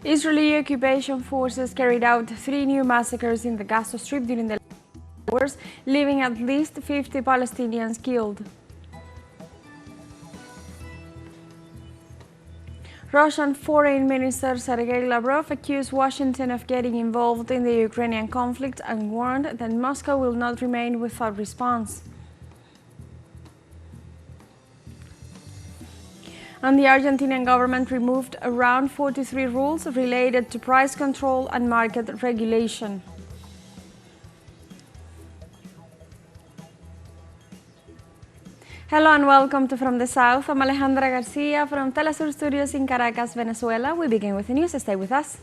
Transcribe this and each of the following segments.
Israeli occupation forces carried out 3 new massacres in the Gaza Strip during the last hours, leaving at least 50 Palestinians killed. Russian Foreign Minister Sergei Lavrov accused Washington of getting involved in the Ukrainian conflict and warned that Moscow will not remain without response. And the Argentinian government removed around 43 rules related to price control and market regulation. Hello and welcome to From the South. I'm Alejandra Garcia from TeleSUR Studios in Caracas, Venezuela. We begin with the news. Stay with us.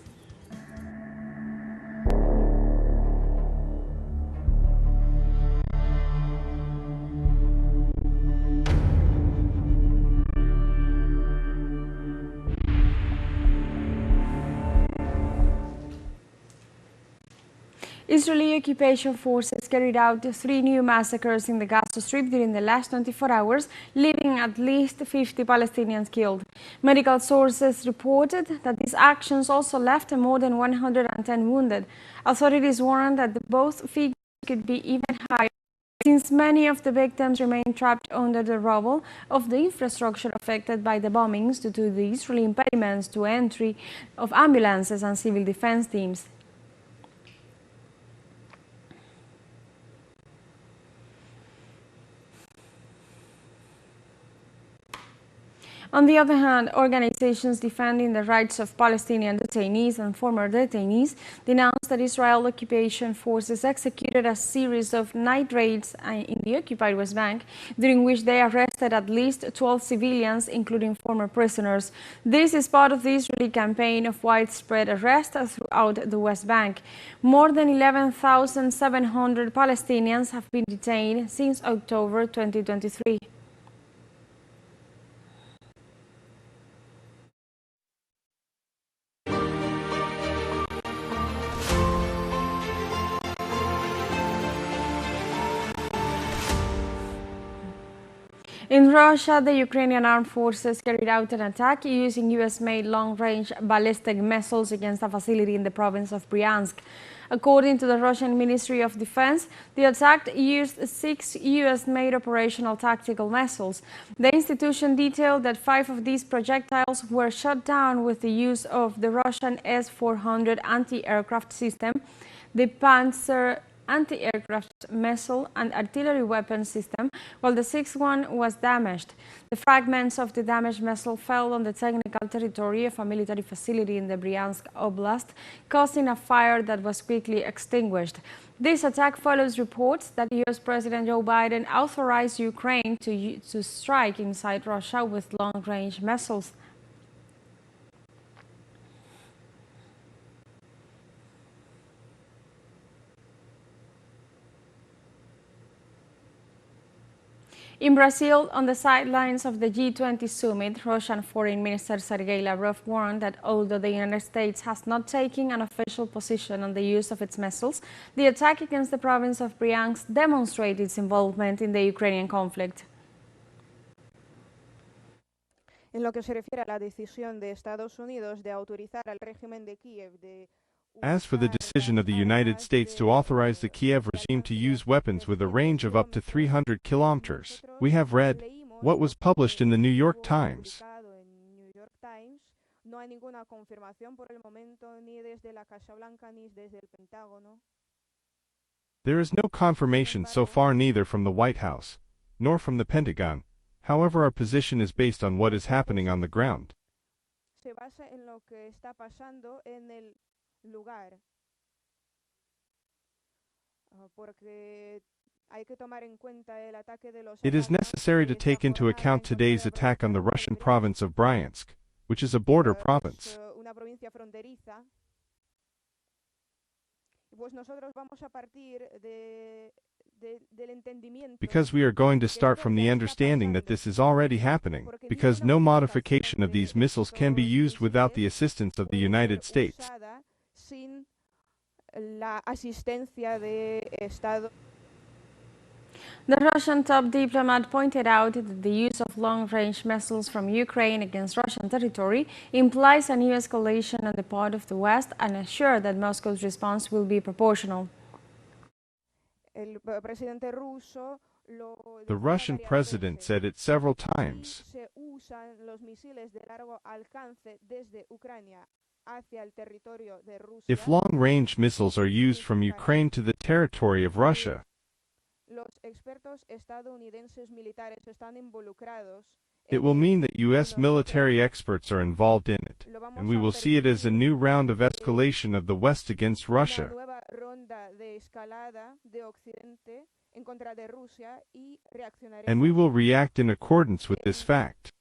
Israeli occupation forces carried out 3 new massacres in the Gaza Strip during the last 24 hours, leaving at least 50 Palestinians killed. Medical sources reported that these actions also left more than 110 wounded. Authorities warned that both figures could be even higher, since many of the victims remain trapped under the rubble of the infrastructure affected by the bombings due to the Israeli impediments to entry of ambulances and civil defense teams. On the other hand, organizations defending the rights of Palestinian detainees and former detainees denounced that Israel occupation forces executed a series of night raids in the occupied West Bank, during which they arrested at least 12 civilians, including former prisoners. This is part of the Israeli campaign of widespread arrests throughout the West Bank. More than 11,700 Palestinians have been detained since October 2023. In Russia, the Ukrainian armed forces carried out an attack using US-made long-range ballistic missiles against a facility in the province of Bryansk. According to the Russian Ministry of Defense, the attack used 6 US-made operational tactical missiles. The institution detailed that 5 of these projectiles were shot down with the use of the Russian S-400 anti-aircraft system, the Panzer anti-aircraft missile and artillery weapon system, while the 6th one was damaged. The fragments of the damaged missile fell on the technical territory of a military facility in the Bryansk Oblast, causing a fire that was quickly extinguished. This attack follows reports that US President Joe Biden authorized Ukraine to strike inside Russia with long-range missiles. In Brazil, on the sidelines of the G20 summit, Russian Foreign Minister Sergei Lavrov warned that although the United States has not taken an official position on the use of its missiles, the attack against the province of Bryansk demonstrated its involvement in the Ukrainian conflict. En lo que se refiere a la decisión de Estados Unidos de autorizar al régimen de Kiev de As for the decision of the United States to authorize the Kiev regime to use weapons with a range of up to 300 kilometers, we have read what was published in the New York Times. No hay ninguna confirmación por el momento ni desde la Casa Blanca ni desde el Pentágono. There is no confirmation so far, neither from the White House nor from the Pentagon. However, our position is based on what is happening on the ground. Se basa en lo que está pasando en el lugar. Porque hay que tomar en cuenta el ataque de los. It is necessary to take into account today's attack on the Russian province of Bryansk, which is a border province. Una provincia fronteriza. Pues nosotros vamos a partir del entendimiento. Because we are going to start from the understanding that this is already happening, because no modification of these missiles can be used without the assistance of the United States. Sin la asistencia de Estados. The Russian top diplomat pointed out that the use of long-range missiles from Ukraine against Russian territory implies a new escalation on the part of the West and assured that Moscow's response will be proportional. The Russian president said it several times. If long-range missiles are used from Ukraine to the territory of Russia, it will mean that U.S. military experts are involved in it, and we will see it as a new round of escalation of the West against Russia. And we will react in accordance with this fact.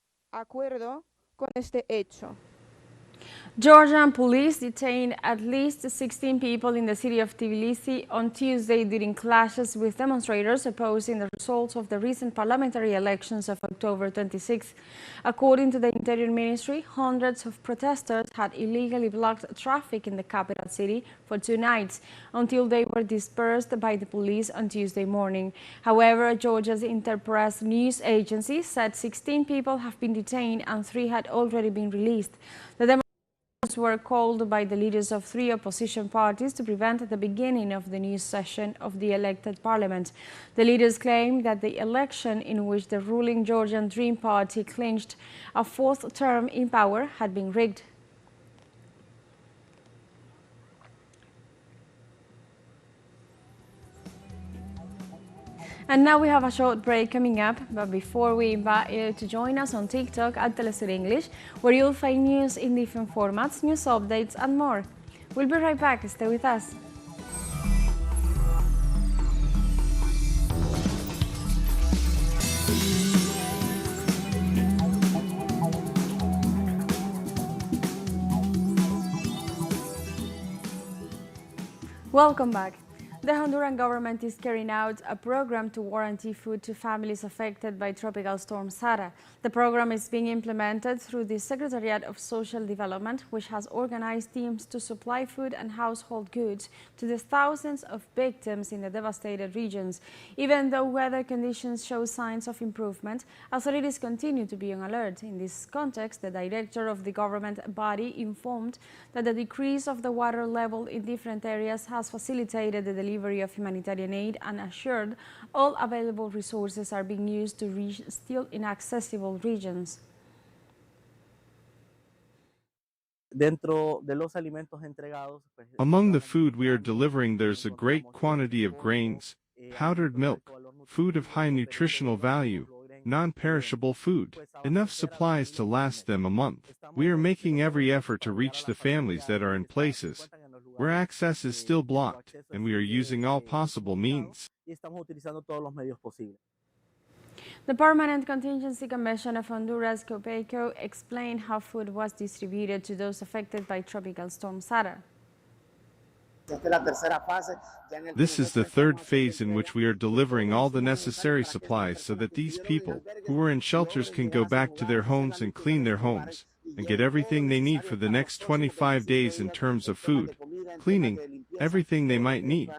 Georgian police detained at least 16 people in the city of Tbilisi on Tuesday during clashes with demonstrators opposing the results of the recent parliamentary elections of October 26. According to the Interior Ministry, hundreds of protesters had illegally blocked traffic in the capital city for 2 nights until they were dispersed by the police on Tuesday morning. However, Georgia's Interpress news agency said 16 people have been detained and 3 had already been released. The demonstrations were called by the leaders of 3 opposition parties to prevent the beginning of the new session of the elected parliament. The leaders claimed that the election in which the ruling Georgian Dream Party clinched a 4th term in power had been rigged. And now we have a short break coming up, but before we invite you to join us on TikTok at TeleSUR English, where you'll find news in different formats, news updates and more. We'll be right back, stay with us. Welcome back. The Honduran government is carrying out a program to guarantee food to families affected by Tropical Storm Sara. The program is being implemented through the Secretariat of Social Development, which has organized teams to supply food and household goods to the thousands of victims in the devastated regions. Even though weather conditions show signs of improvement, authorities continue to be on alert. In this context, the director of the government body informed that the decrease of the water level in different areas has facilitated the delivery of humanitarian aid and assured all available resources are being used to reach still inaccessible regions. Among the food we are delivering, there's a great quantity of grains, powdered milk, food of high nutritional value, non-perishable food, enough supplies to last them a month. We are making every effort to reach the families that are in places where access is still blocked, and we are using all possible means. The Permanent Contingency Commission of Honduras, COPECO, explained how food was distributed to those affected by Tropical Storm Sara. This is the 3rd phase in which we are delivering all the necessary supplies so that these people who are in shelters can go back to their homes and clean their homes and get everything they need for the next 25 days in terms of food, cleaning, everything they might need.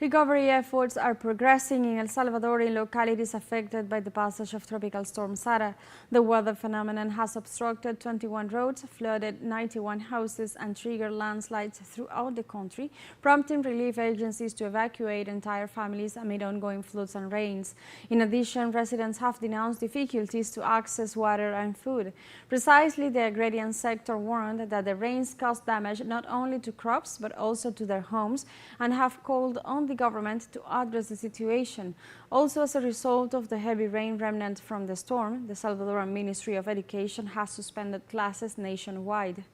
Recovery efforts are progressing in El Salvador in localities affected by the passage of Tropical Storm Sara. The weather phenomenon has obstructed 21 roads, flooded 91 houses, and triggered landslides throughout the country, prompting relief agencies to evacuate entire families amid ongoing floods and rains. In addition, residents have denounced difficulties to access water and food. Precisely, the agrarian sector warned that the rains caused damage not only to crops but also to their homes and have called on the government to address the situation. Also, as a result of the heavy rain remnant from the storm, the Salvadoran Ministry of Education has suspended classes nationwide.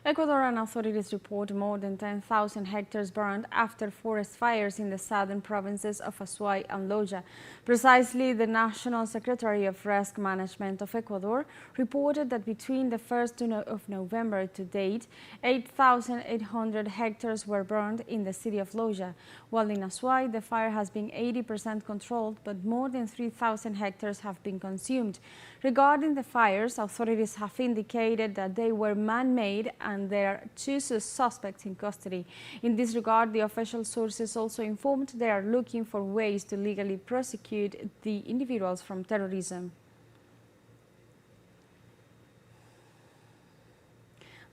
Ecuadorian authorities report more than 10,000 hectares burned after forest fires in the southern provinces of Azuay and Loja. Precisely, the National Secretary of Risk Management of Ecuador reported that between the 1st of November to date, 8,800 hectares were burned in the city of Loja, while in Azuay the fire has been 80% controlled, but more than 3,000 hectares have been consumed. Regarding the fires, authorities have indicated that they were man-made and and there are two suspects in custody. In this regard, the official sources also informed they are looking for ways to legally prosecute the individuals from terrorism.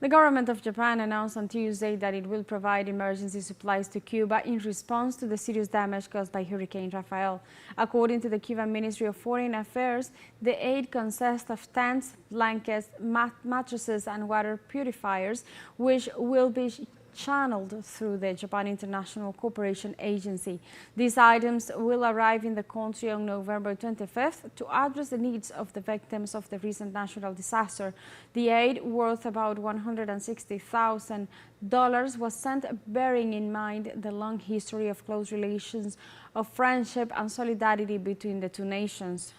The government of Japan announced on Tuesday that it will provide emergency supplies to Cuba in response to the serious damage caused by Hurricane Rafael. According to the Cuban Ministry of Foreign Affairs, the aid consists of tents, blankets, mattresses and water purifiers, which will be channeled through the Japan International Cooperation Agency. These items will arrive in the country on November 25th to address the needs of the victims of the recent natural disaster. The aid, worth about $160,000, was sent bearing in mind the long history of close relations of friendship and solidarity between the two nations.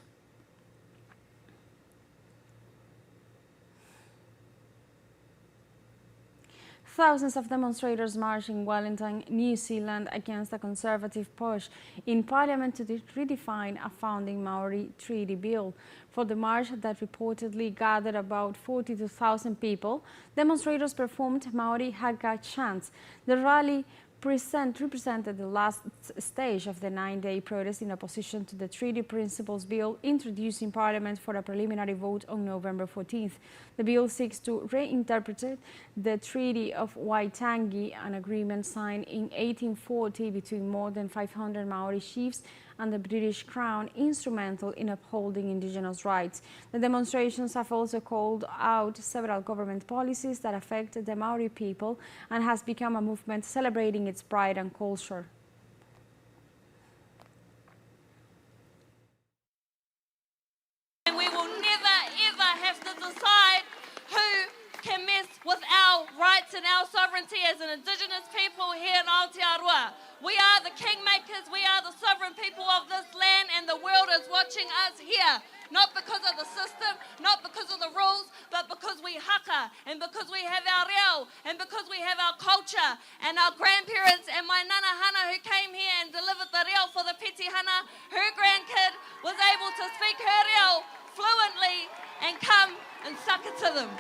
Thousands of demonstrators marched in Wellington, New Zealand against a conservative push in Parliament to redefine a founding Maori treaty bill. For the march that reportedly gathered about 42,000 people, demonstrators performed Maori Haka chants. The rally represented the last stage of the 9-day protest in opposition to the Treaty Principles Bill introduced in Parliament for a preliminary vote on November 14th. The bill seeks to reinterpret the Treaty of Waitangi, an agreement signed in 1840 between more than 500 Maori chiefs and the British Crown, instrumental in upholding indigenous rights. The demonstrations have also called out several government policies that affect the Maori people and has become a movement celebrating its pride and culture. And we will never ever have to decide who can mess with our rights and our sovereignty as an Indigenous people here in Aotearoa. We are the kingmakers, we are the sovereign people of this land, and the world is watching us here. Not because of the system, not because of the rules, but because we haka, and because we have our reo, and because we have our culture, and our grandparents, and my nana hana who came here and delivered the reo for the peti hana, her grandkid was able to speak her reo fluently and come and suck it to them.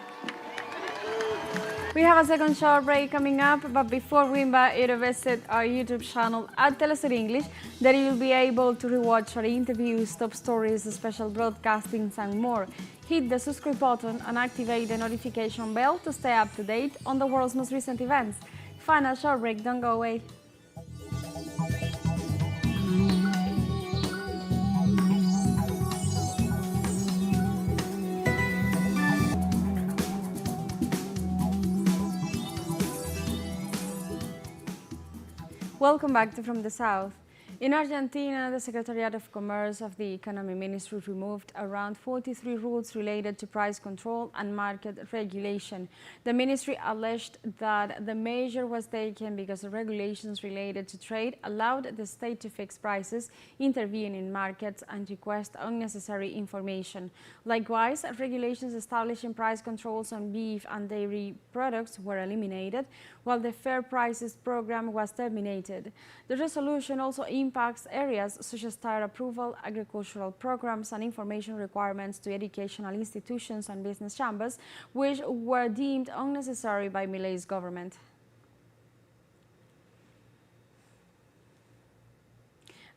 We have a second short break coming up, but before we invite you to visit our YouTube channel at TeleSUR English, there you'll be able to rewatch our interviews, top stories, special broadcastings and more. Hit the subscribe button and activate the notification bell to stay up to date on the world's most recent events. Final short break, don't go away. Welcome back to From the South. In Argentina, the Secretariat of Commerce of the Economy Ministry removed around 43 rules related to price control and market regulation. The ministry alleged that the measure was taken because the regulations related to trade allowed the state to fix prices, intervene in markets, and request unnecessary information. Likewise, regulations establishing price controls on beef and dairy products were eliminated, while the Fair Prices program was terminated. The resolution also impacts areas such as tire approval, agricultural programs, and information requirements to educational institutions and business chambers, which were deemed unnecessary by Milei's government.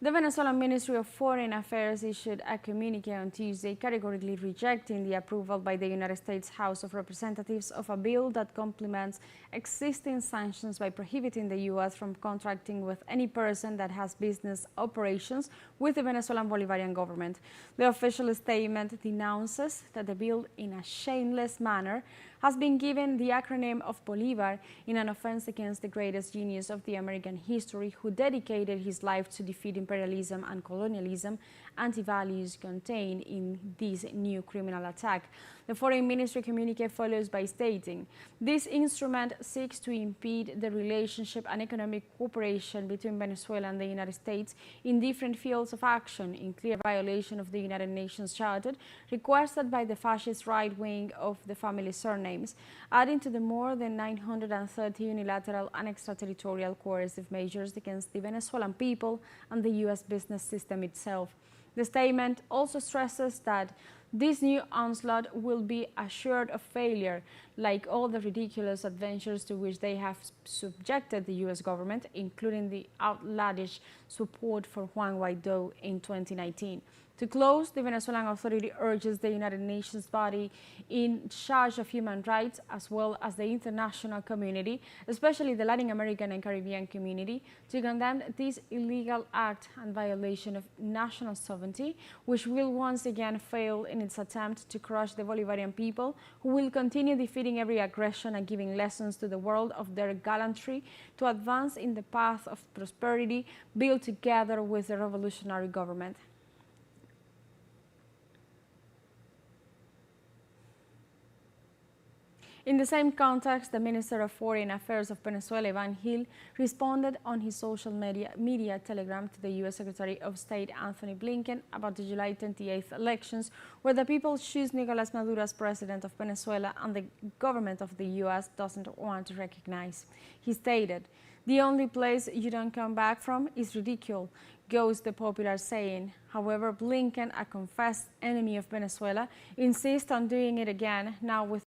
The Venezuelan Ministry of Foreign Affairs issued a communiqué on Tuesday categorically rejecting the approval by the United States House of Representatives of a bill that complements existing sanctions by prohibiting the U.S. from contracting with any person that has business operations with the Venezuelan Bolivarian government. The official statement denounces that the bill, in a shameless manner, has been given the acronym of Bolivar in an offense against the greatest genius of the American history, who dedicated his life to defeat imperialism and colonialism, anti-values contained in this new criminal attack. The Foreign Ministry communique follows by stating, "This instrument seeks to impede the relationship and economic cooperation between Venezuela and the United States in different fields of action, in clear violation of the United Nations Charter requested by the fascist right wing of the family surnames, adding to the more than 930 unilateral and extraterritorial coercive measures against the Venezuelan people and the U.S. business system itself." The statement also stresses that this new onslaught will be assured of failure, like all the ridiculous adventures to which they have subjected the U.S. government, including the outlandish support for Juan Guaidó in 2019. To close, the Venezuelan Authority urges the United Nations body in charge of human rights, as well as the international community, especially the Latin American and Caribbean community, to condemn this illegal act and violation of national sovereignty, which will once again fail in its attempt to crush the Bolivarian people, who will continue defeating every aggression and giving lessons to the world of their gallantry to advance in the path of prosperity built together with the revolutionary government. In the same context, the Minister of Foreign Affairs of Venezuela, Iván Gil, responded on his social media telegram to the U.S. Secretary of State Anthony Blinken about the July 28th elections, where the people choose Nicolás Maduro as president of Venezuela and the government of the U.S. doesn't want to recognize. He stated, "The only place you don't come back from is ridicule," goes the popular saying. However, Blinken, a confessed enemy of Venezuela, insists on doing it again, now with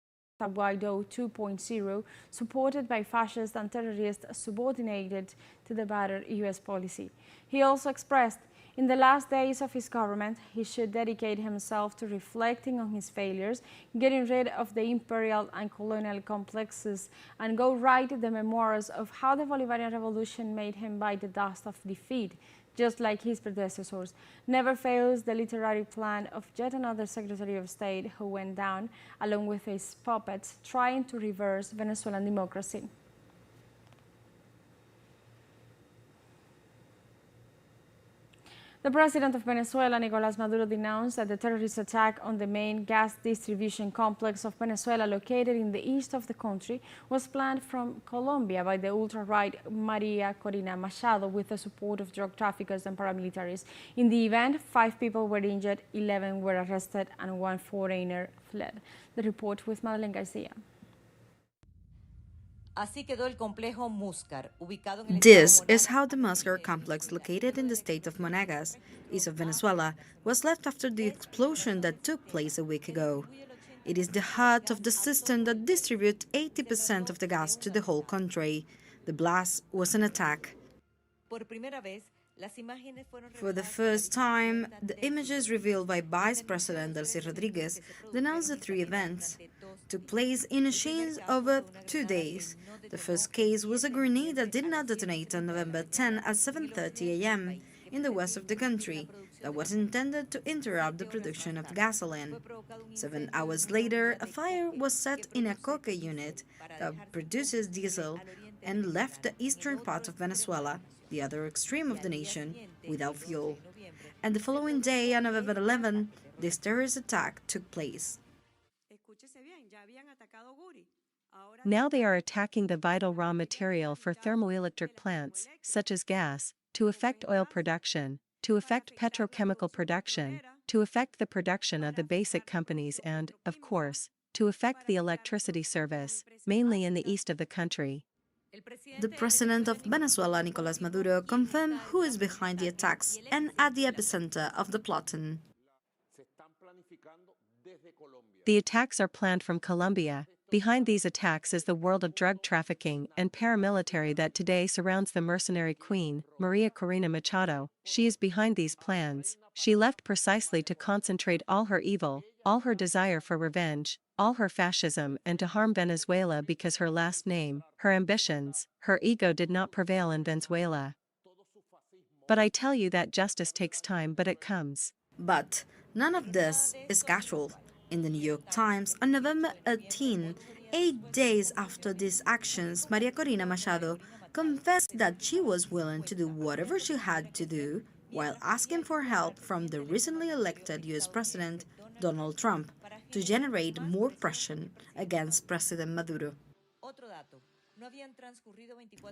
Guaidó 2.0, supported by fascists and terrorists subordinated to the battered U.S. policy. He also expressed, in the last days of his government, he should dedicate himself to reflecting on his failures, getting rid of the imperial and colonial complexes, and go write the memoirs of how the Bolivarian Revolution made him bite the dust of defeat, just like his predecessors. Never fails the literary plan of yet another Secretary of State who went down, along with his puppets, trying to reverse Venezuelan democracy. The president of Venezuela, Nicolás Maduro, denounced that the terrorist attack on the main gas distribution complex of Venezuela, located in the east of the country, was planned from Colombia by the ultra-right Maria Corina Machado with the support of drug traffickers and paramilitaries. In the event, 5 people were injured, 11 were arrested, and 1 foreigner fled. The report with Madeleine Garcia. This is how the Muscar complex, located in the state of Monagas, east of Venezuela, was left after the explosion that took place a week ago. It is the heart of the system that distributes 80% of the gas to the whole country. The blast was an attack. For the first time, the images revealed by Vice President Delcy Rodriguez denounced the 3 events. Took place in a chain over 2 days. The first case was a grenade that did not detonate on November 10 at 7:30 a.m. in the west of the country that was intended to interrupt the production of gasoline. 7 hours later, a fire was set in a coke unit that produces diesel and left the eastern part of Venezuela, the other extreme of the nation, without fuel. And the following day, on November 11, this terrorist attack took place. Now they are attacking the vital raw material for thermoelectric plants, such as gas, to affect oil production, to affect petrochemical production, to affect the production of the basic companies and, of course, to affect the electricity service, mainly in the east of the country. The president of Venezuela, Nicolás Maduro, confirmed who is behind the attacks and at the epicenter of the plotting. The attacks are planned from Colombia. Behind these attacks is the world of drug trafficking and paramilitary that today surrounds the mercenary queen, Maria Corina Machado. She is behind these plans. She left precisely to concentrate all her evil, all her desire for revenge, all her fascism, and to harm Venezuela because her last name, her ambitions, her ego did not prevail in Venezuela. But I tell you that justice takes time, but it comes. But none of this is casual. In the New York Times, on November 18, 8 days after these actions, Maria Corina Machado confessed that she was willing to do whatever she had to do while asking for help from the recently elected U.S. President Donald Trump to generate more pressure against President Maduro.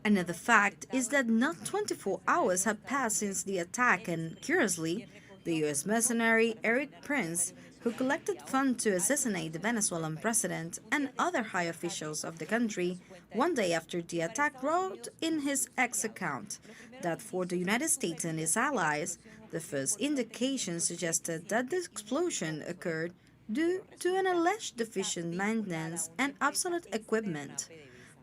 Another fact is that not 24 hours have passed since the attack, and curiously, The U.S. mercenary Eric Prince, who collected funds to assassinate the Venezuelan president and other high officials of the country, one day after the attack wrote in his X account that for the United States and its allies, the first indication suggested that the explosion occurred due to an alleged deficient maintenance and obsolete equipment.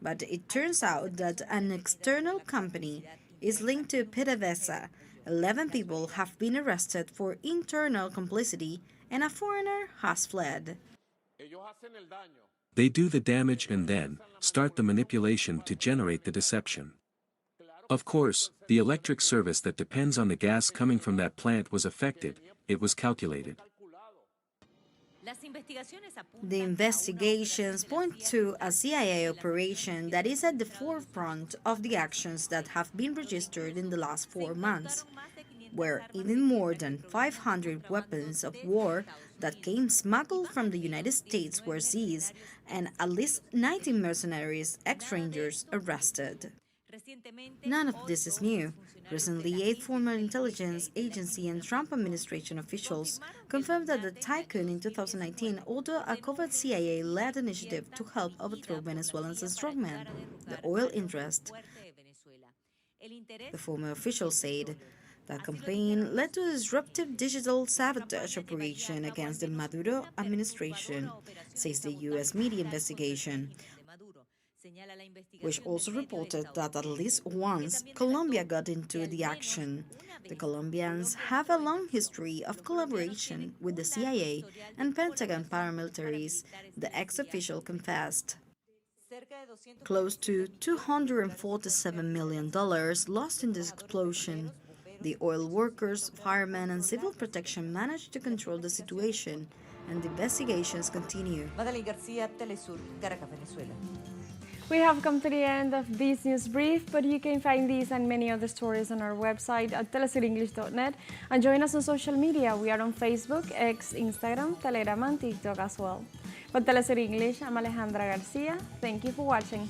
But it turns out that an external company is linked to PDVSA. 11 people have been arrested for internal complicity and a foreigner has fled. They do the damage and then start the manipulation to generate the deception. Of course, the electric service that depends on the gas coming from that plant was affected, it was calculated. The investigations point to a CIA operation that is at the forefront of the actions that have been registered in the last 4 months, where even more than 500 weapons of war that came smuggled from the United States were seized and at least 90 mercenaries, ex-rangers, arrested. None of this is new. Recently, 8 former intelligence agency and Trump administration officials confirmed that the tycoon in 2019 ordered a covert CIA-led initiative to help overthrow Venezuelans and strongmen, the oil interest. The former official said that campaign led to a disruptive digital sabotage operation against the Maduro administration, says the U.S. media investigation, which also reported that at least once Colombia got into the action. The Colombians have a long history of collaboration with the CIA and Pentagon paramilitaries, the ex-official confessed. Close to $247 million lost in this explosion. The oil workers, firemen, and civil protection managed to control the situation, and the investigations continue. We have come to the end of this news brief, but you can find these and many other stories on our website at telesurenglish.net and join us on social media. We are on Facebook, X, Instagram, Telegram, and TikTok as well. For TeleSUR English, I'm Alejandra Garcia. Thank you for watching.